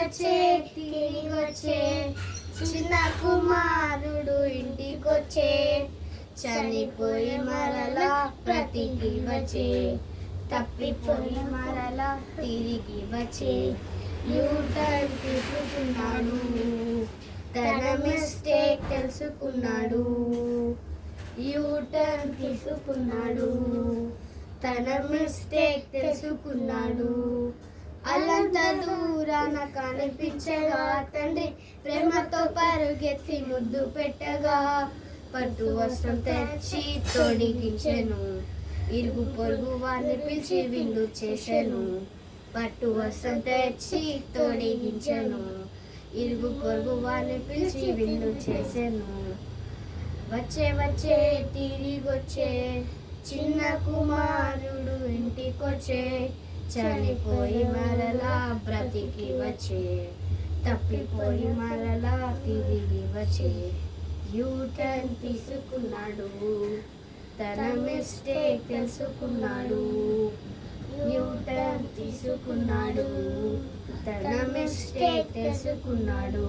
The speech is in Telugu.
వచ్చే తిరిగి వచ్చే చిన్న కుమారుడు ఇంటికొచ్చే చనిపోయి మరలా బ్రతికి వచ్చే తప్పిపోయి మరలా తిరిగి వచ్చే యూటర్న్ తీసుకున్నాడు తన మిస్టేక్ తెలుసుకున్నాడు యూటర్న్ తీసుకున్నాడు తన మిస్టేక్ తెలుసుకున్నాడు అల్లంత దూరాన కనిపించగా తండ్రి ప్రేమతో పరుగెత్తి ముద్దు పెట్టగా పట్టు వస్త్రం తెచ్చి తొడిగించెను ఇరుగు పొరుగు వారిని పిలిచి విందు చేసెను పట్టు వస్త్రం తెచ్చి తొడిగించెను ఇరుగు పొరుగు వారిని పిలిచి విందు చేసెను వచ్చే వచ్చే తిరిగొచ్చే చిన్న కుమారుడు ఇంటికొచ్చే చనిపోయి మరలా బ్రతికి వచ్చే తప్పిపోయి మరలా తిరిగి వచ్చే యూటర్న్ తీసుకున్నాడు తన మిస్టేక్ తెలుసుకున్నాడు యూటర్న్ తీసుకున్నాడు తన మిస్టేక్ తెలుసుకున్నాడు